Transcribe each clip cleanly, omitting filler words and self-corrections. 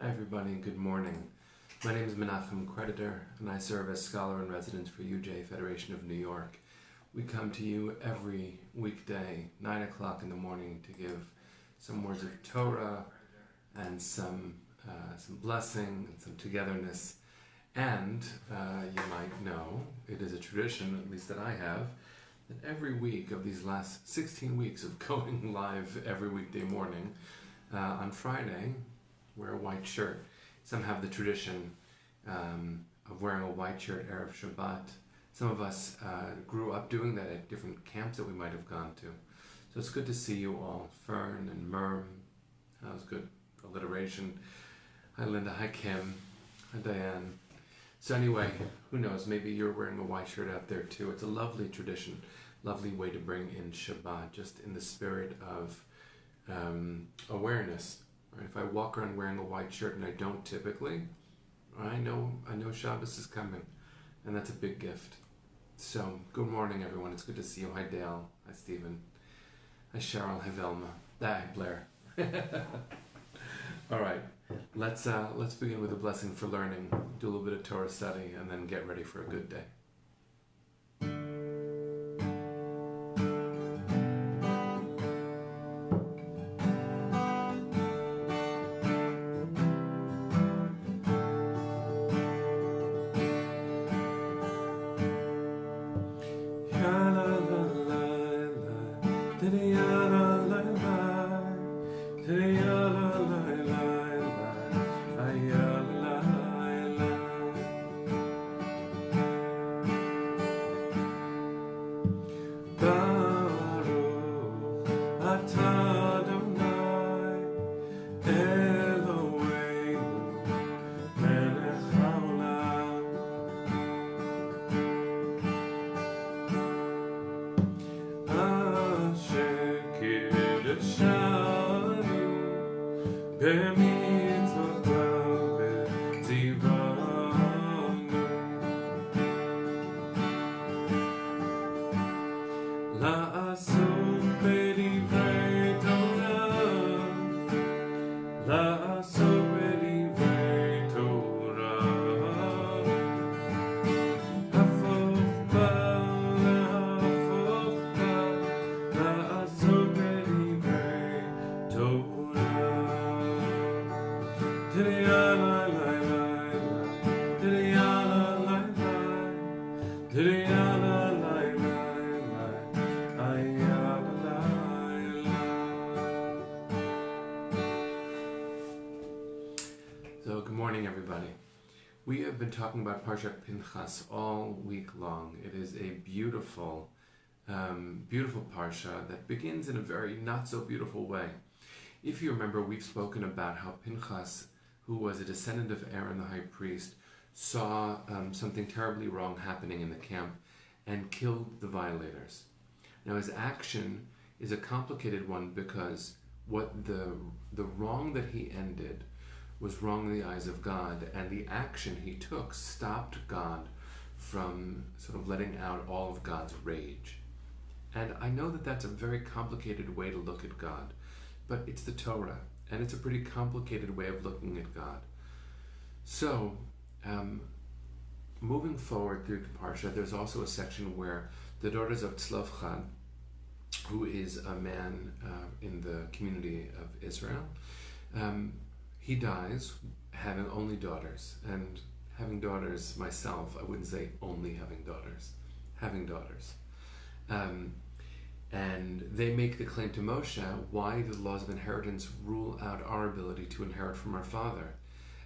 Hi everybody, good morning. My name is Menachem Creditor and I serve as Scholar in Residence for UJ Federation of New York. We come to you every weekday, 9 o'clock in the morning, to give some words of Torah and some blessing and some togetherness. And you might know, it is a tradition, at least that I have, that every week of these last 16 weeks of going live every weekday morning, on Friday, wear a white shirt. Some have the tradition of wearing a white shirt Erev Shabbat. Some of us grew up doing that at different camps that we might have gone to. So it's good to see you all. Fern and Merm, that was good alliteration. Hi Linda, hi Kim, hi Diane. So anyway, who knows, maybe you're wearing a white shirt out there too. It's a lovely tradition, lovely way to bring in Shabbat, just in the spirit of awareness. Right? If I walk around wearing a white shirt, and I don't typically, I know Shabbos is coming, and that's a big gift. So, good morning everyone, it's good to see you. Hi Dale, hi Stephen, hi Cheryl, hi Velma, hi Blair. Alright, let's begin with a blessing for learning, do a little bit of Torah study, and then get ready for a good day. So, good morning everybody. We have been talking about Parshat Pinchas all week long. It is a beautiful, beautiful parsha that begins in a very not so beautiful way. If you remember, we've spoken about how Pinchas, who was a descendant of Aaron the high priest, saw something terribly wrong happening in the camp and killed the violators. Now his action is a complicated one because what the wrong that he ended was wrong in the eyes of God, and the action he took stopped God from sort of letting out all of God's rage. And I know that that's a very complicated way to look at God, but it's the Torah, and it's a pretty complicated way of looking at God. So, moving forward through the Parsha, there's also a section where the daughters of Tzlofchad, who is a man in the community of Israel, he dies having only daughters. And having daughters myself, I wouldn't say only having daughters. And they make the claim to Moshe, why do the laws of inheritance rule out our ability to inherit from our father?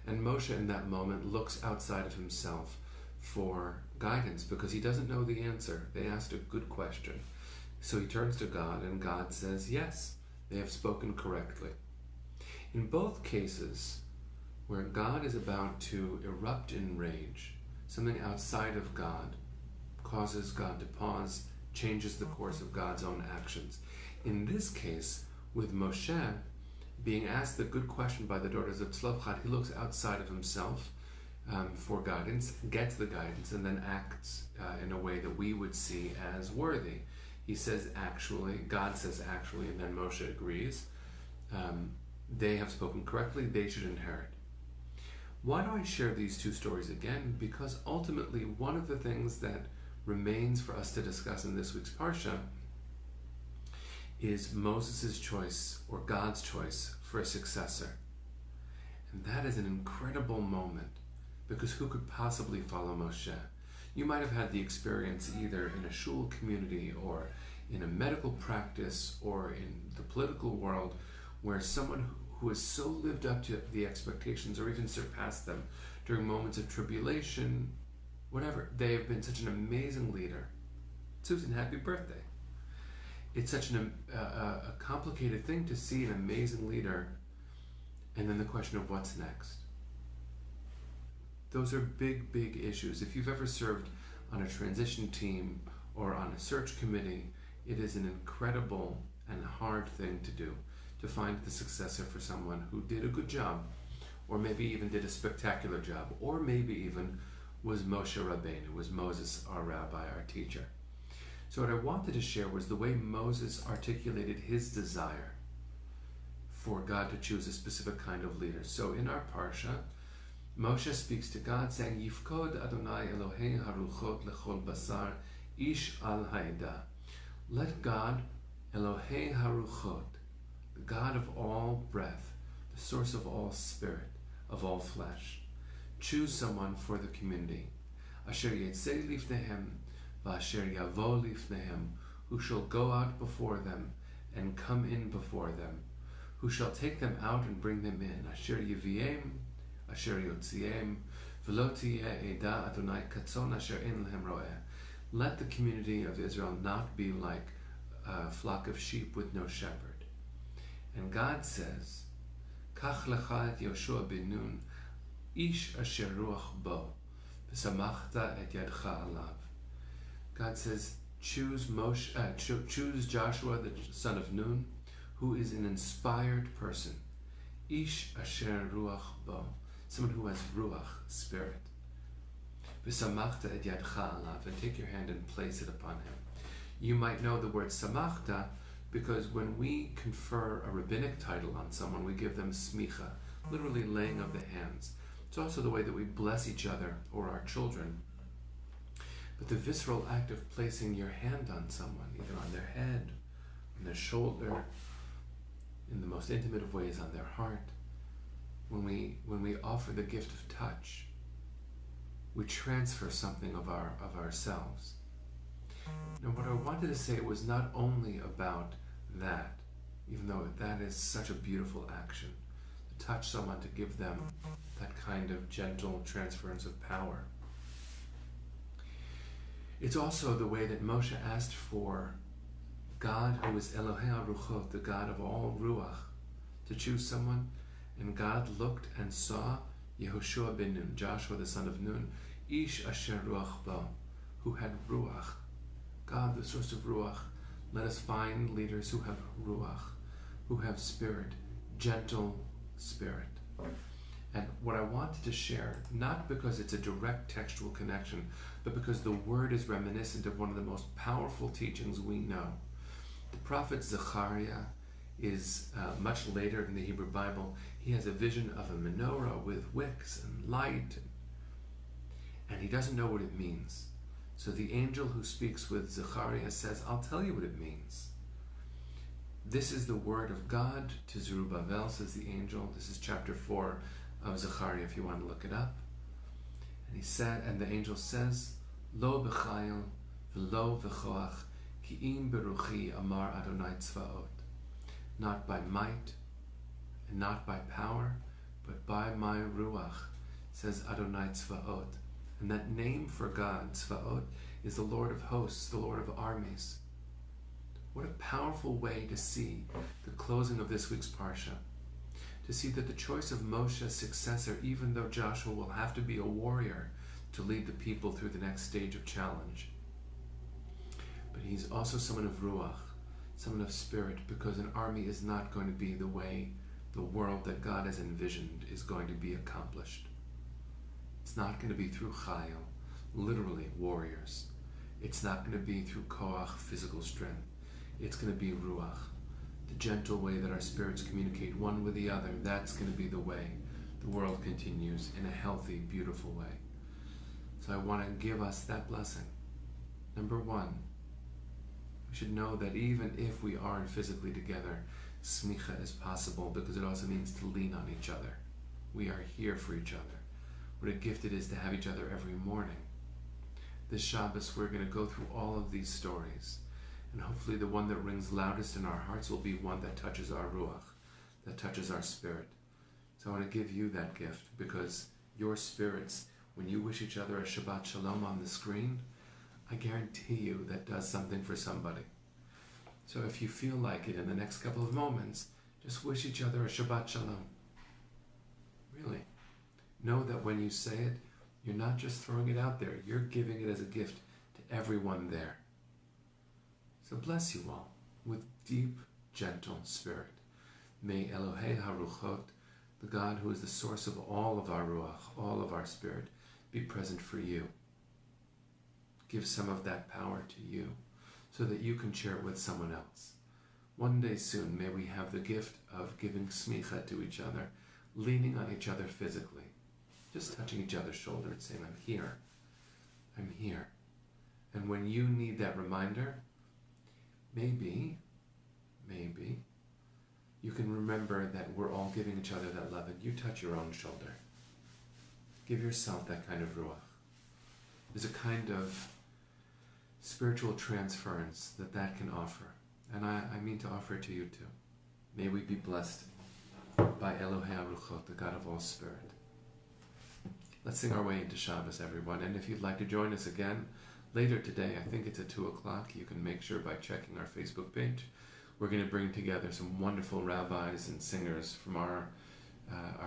And Moshe in that moment looks outside of himself for guidance because he doesn't know the answer. They asked a good question. So he turns to God and God says, yes, they have spoken correctly. In both cases, where God is about to erupt in rage, something outside of God causes God to pause, changes the course of God's own actions. In this case, with Moshe being asked the good question by the daughters of Tzlofchad, he looks outside of himself for guidance, gets the guidance, and then acts in a way that we would see as worthy. He says actually, God says actually, and then Moshe agrees. They have spoken correctly, they should inherit. Why do I share these two stories again? Because ultimately, one of the things that remains for us to discuss in this week's Parsha is Moses' choice, or God's choice, for a successor. And that is an incredible moment, because who could possibly follow Moshe? You might have had the experience either in a shul community or in a medical practice or in the political world where someone who has so lived up to the expectations or even surpassed them during moments of tribulation, whatever, they have been such an amazing leader. Susan, happy birthday. It's such a complicated thing to see an amazing leader and then the question of what's next. Those are big, big issues. If you've ever served on a transition team or on a search committee, it is an incredible and hard thing to do, to find the successor for someone who did a good job, or maybe even did a spectacular job, or maybe even was Moshe Rabbeinu, was Moses, our rabbi, our teacher. So what I wanted to share was the way Moses articulated his desire for God to choose a specific kind of leader. So in our Parsha, Moshe speaks to God saying, Yifkod Adonai Elohei haruchot lechol basar ish al haida. Let God, Elohei haruchot, the God of all breath, the source of all spirit, of all flesh, choose someone for the community. Asher yetzei lifnehem, v'asher yavo lifnehem, who shall go out before them and come in before them, who shall take them out and bring them in. Asher yiviem, asher yotziem, v'lo tiyeh eda Adonai katzon asher ein lehem roeh. Let the community of Israel not be like a flock of sheep with no shepherd. And God says, Kach lecha et Yoshua ben Nun, ish asher ruach bo, v'samachta et yadcha alav. God says, choose Joshua, the son of Nun, who is an inspired person. Ish asher ruach bo, someone who has ruach, spirit. V'samachta et yadcha alav, and take your hand and place it upon him. You might know the word samachta because when we confer a rabbinic title on someone, we give them smicha, literally laying of the hands. It's also the way that we bless each other or our children. But the visceral act of placing your hand on someone, either on their head, on their shoulder, in the most intimate of ways on their heart, when we offer the gift of touch, we transfer something of ourselves. Now, what I wanted to say was not only about that, even though that is such a beautiful action, to touch someone, to give them that kind of gentle transference of power. It's also the way that Moshe asked for God, who is Elohei HaRuchot, the God of all Ruach, to choose someone, and God looked and saw Yehoshua ben Nun, Joshua the son of Nun, Ish Asher Ruach Bo, who had Ruach. God, the source of Ruach, let us find leaders who have Ruach, who have spirit, gentle spirit. And what I wanted to share, not because it's a direct textual connection, but because the word is reminiscent of one of the most powerful teachings we know. The prophet Zechariah is much later in the Hebrew Bible. He has a vision of a menorah with wicks and light, and he doesn't know what it means. So the angel who speaks with Zechariah says, I'll tell you what it means. This is the word of God to Zerubbabel, says the angel. This is chapter 4 of Zechariah, if you want to look it up. And he said, and the angel says, Lo b'chayil v'lo v'choach ki im beruchi amar Adonai tzvaot. Not by might and not by power, but by my ruach, says Adonai tzvaot. And that name for God, Tzvaot, is the Lord of hosts, the Lord of armies. What a powerful way to see the closing of this week's Parsha. To see that the choice of Moshe's successor, even though Joshua will have to be a warrior to lead the people through the next stage of challenge, but he's also someone of Ruach, someone of spirit, because an army is not going to be the way the world that God has envisioned is going to be accomplished. It's not going to be through chayil, literally warriors. It's not going to be through koach, physical strength. It's going to be ruach, the gentle way that our spirits communicate one with the other. That's going to be the way the world continues in a healthy, beautiful way. So I want to give us that blessing. Number one, we should know that even if we aren't physically together, smicha is possible, because it also means to lean on each other. We are here for each other. What a gift it is to have each other every morning. This Shabbos, we're going to go through all of these stories, and hopefully the one that rings loudest in our hearts will be one that touches our ruach, that touches our spirit. So I want to give you that gift, because your spirits, when you wish each other a Shabbat Shalom on the screen, I guarantee you that does something for somebody. So if you feel like it in the next couple of moments, just wish each other a Shabbat Shalom. Really. Know that when you say it, you're not just throwing it out there, you're giving it as a gift to everyone there. So bless you all with deep, gentle spirit. May Elohei HaRuchot, the God who is the source of all of our ruach, all of our spirit, be present for you. Give some of that power to you so that you can share it with someone else. One day soon, may we have the gift of giving smicha to each other, leaning on each other physically, just touching each other's shoulder and saying, I'm here, I'm here. And when you need that reminder, maybe, you can remember that we're all giving each other that love, and you touch your own shoulder. Give yourself that kind of ruach. There's a kind of spiritual transference that can offer. And I mean to offer it to you too. May we be blessed by Elohei HaRuchot, the God of all spirit. Let's sing our way into Shabbos, everyone. And if you'd like to join us again later today, I think it's at 2 o'clock. You can make sure by checking our Facebook page. We're going to bring together some wonderful rabbis and singers from our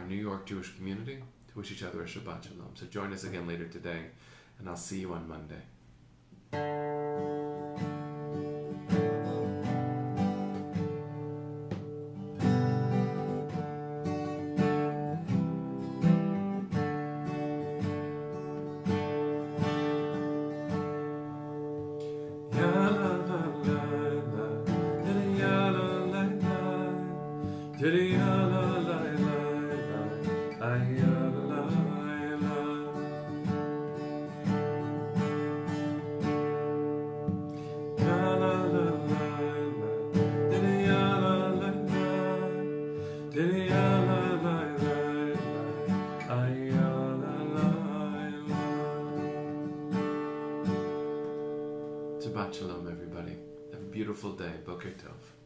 New York Jewish community to wish each other a Shabbat Shalom. So join us again later today, and I'll see you on Monday. Shabbat Shalom, everybody. Have a beautiful day. Boker Tov.